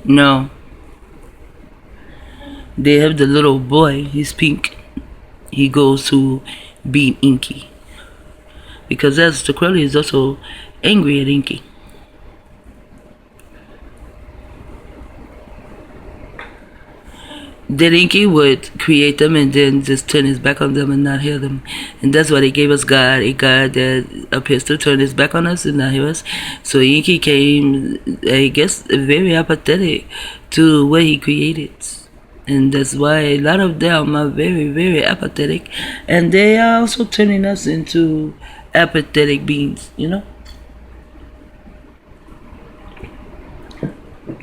No, they have the little boy. He's pink. He goes to beat Inky because as the CROWley is also angry at Inky. That Inky would create them and then just turn his back on them and not hear them. And that's why they gave us God, a God that appears to turn his back on us and not hear us. So Inky came, I guess, very apathetic to what he created. And that's why a lot of them are very, very apathetic. And they are also turning us into apathetic beings, you know?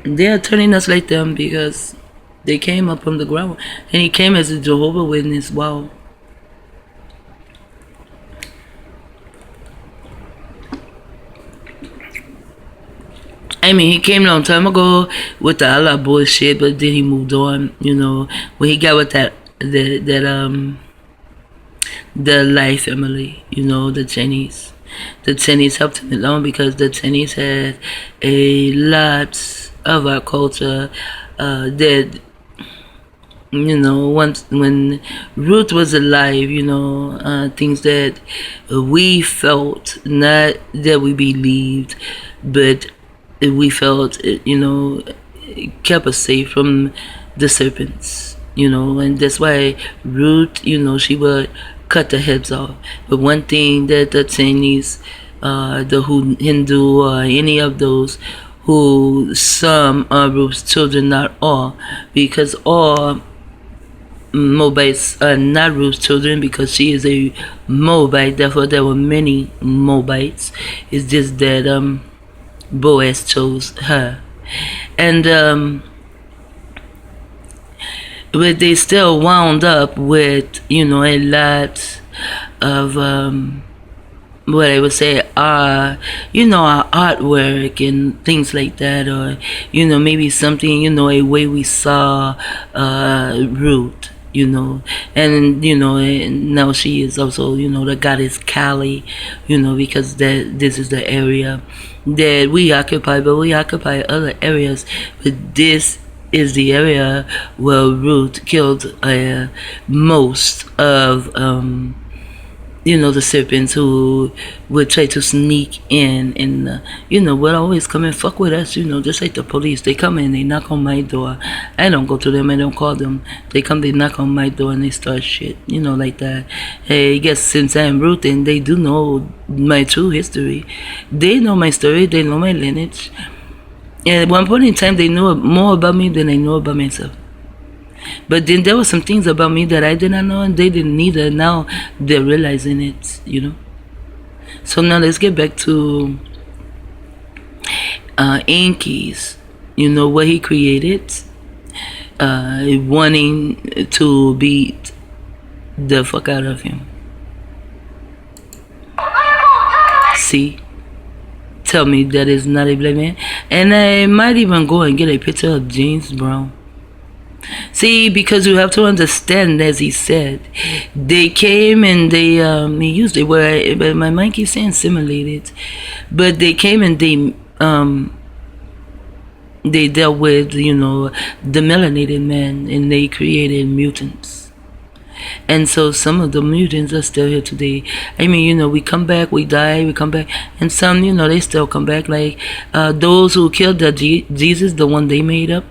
They are turning us like them because they came up from the ground. And he came as a Jehovah Witness. Wow. I mean, he came a long time ago with the Allah bullshit, but then he moved on, you know. When he got with the Lai family, you know, the Chinese. The Chinese helped him along because the Chinese had a lot of our culture that, you know, once when Ruth was alive, you know, things that we felt, not that we believed, but we felt, you know, kept us safe from the serpents, you know, and that's why Ruth, you know, she would cut the heads off. But one thing that the Chinese, the Hindu, or any of those who some are Ruth's children, not all, because all Moabites are not Ruth's children because she is a Moabite. Therefore, there were many Moabites. It's just that Boaz chose her, and but they still wound up with, you know, a lot of what I would say are, you know, our artwork and things like that, or, you know, maybe something, you know, a way we saw Ruth, you know, and, you know, and now she is also, you know, the goddess Kali, you know, because this is the area that we occupy, but we occupy other areas, but this is the area where Ruth killed most of, you know, the serpents who would try to sneak in and, you know, would always come and fuck with us, you know, just like the police. They come in, they knock on my door. I don't go to them, I don't call them. They come, they knock on my door and they start shit, you know, like that. Hey, I guess since I'm Ruth and they do know my true history, they know my story, they know my lineage. And at one point in time, they knew more about me than I know about myself. But then there were some things about me that I did not know and they didn't either. Now they're realizing it, you know. So now let's get back to Inky's, you know, what he created, wanting to beat the fuck out of him. See? Tell me that is not a black man. And I might even go and get a picture of James Brown. See, because you have to understand, as he said, they came and they he used the word, but my mind keeps saying simulated, but they came and they dealt with, you know, the melanated man, and they created mutants. And so some of the mutants are still here today. I mean, you know, we come back, we die, we come back. And some, you know, they still come back. Like those who killed the Jesus, the one they made up.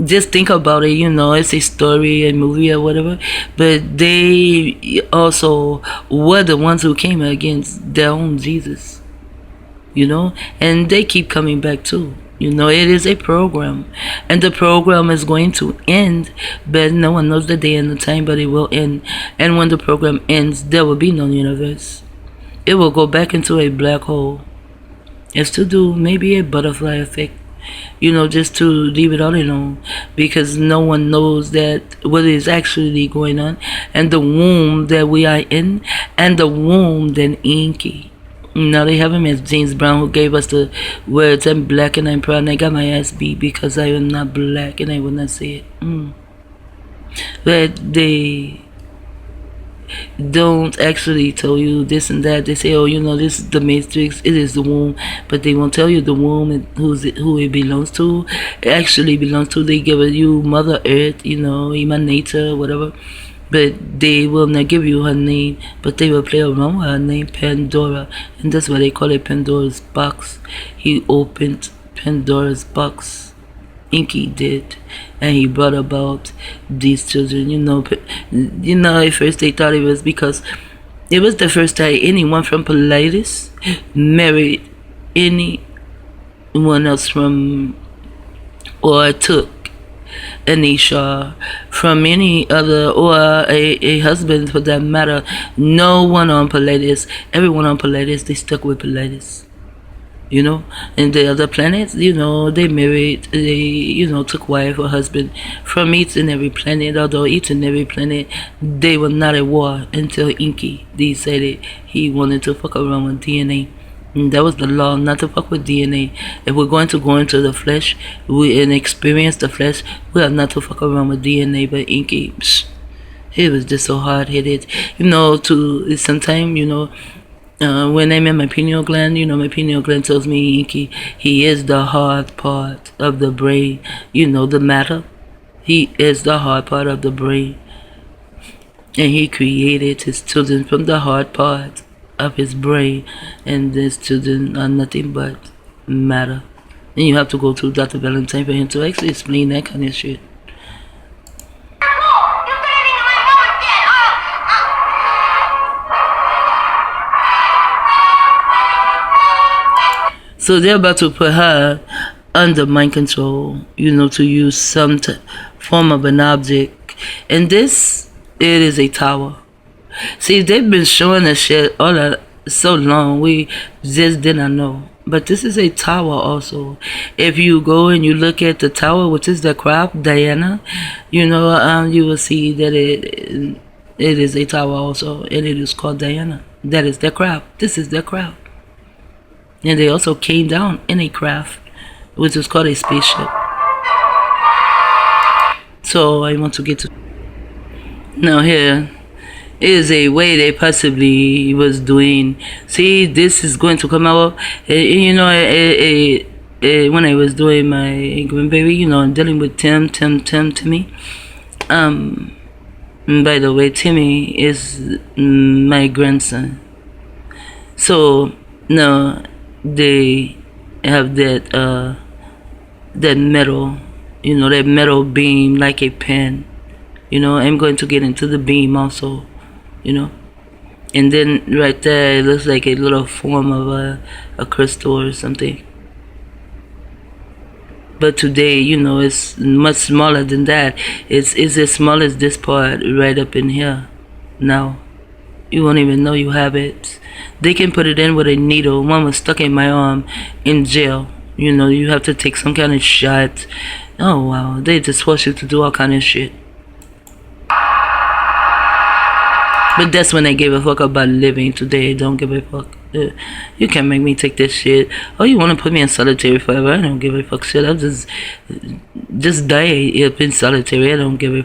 Just think about it, you know, it's a story, a movie or whatever. But they also were the ones who came against their own Jesus. You know? And they keep coming back too. You know, it is a program, and the program is going to end, but no one knows the day and the time, but it will end. And when the program ends, there will be no universe. It will go back into a black hole. It's to do maybe a butterfly effect, you know, just to leave it all alone, because no one knows that what is actually going on, and the womb that we are in, and the womb that Inky. Now they have him as James Brown, who gave us the words, I'm black and I'm proud, and I got my ass beat because I am not black and I will not say it. But they don't actually tell you this and that. They say, oh, this is the matrix, it is the womb, but they won't tell you the womb and who it belongs to. It actually belongs to, they give you Mother Earth, Human Nature, whatever. But they will not give you her name, but they will play around with her name, Pandora. And that's why they call it Pandora's box. He opened Pandora's box. Inky did, and he brought about these children. At first they thought it was because it was the first time anyone from Politis married anyone else from, or took Anisha from any other, or a husband for that matter. No one on Politis, everyone on Politis, they stuck with Politis. And the other planets, they married, they, took wife or husband from each and every planet, although each and every planet, they were not at war until Inky decided he wanted to fuck around with DNA. And that was the law, not to fuck with DNA. If we're going to go into the flesh and experience the flesh, we are not to fuck around with DNA. But Inky, he was just so hard-headed. To sometimes, when I'm in my pineal gland, my pineal gland tells me, Inky, he is the hard part of the brain, the matter. He is the hard part of the brain. And he created his children from the hard part of his brain. And his children are nothing but matter. And you have to go to Dr. Valentine for him to actually explain that kind of shit. So they're about to put her under mind control, to use some form of an object. And this, it is a tower. See, they've been showing us shit all that so long, we just did not know. But this is a tower also. If you go and you look at the tower, which is the craft, Diana, you will see that it is a tower also, and it is called Diana. That is their craft. This is their craft. And they also came down in a craft, which is called a spaceship. So I want to get to... Now here is a way they possibly was doing. See, this is going to come out. When I was doing my grandbaby, dealing with Timmy. By the way, Timmy is my grandson. So now they have that metal, that metal beam like a pen. I'm going to get into the beam also, and then right there it looks like a little form of a crystal or something. But today, it's much smaller than that. It's as small as this part right up in here. Now, you won't even know you have it. They can put it in with a needle. One was stuck in my arm in jail. You have to take some kind of shot. Oh wow, they just force you to do all kind of shit. But that's when I gave a fuck about living. Today I don't give a fuck. You can't make me take this shit. Oh, you want to put me in solitary forever? I don't give a fuck shit. I'll just die up in solitary. I don't give a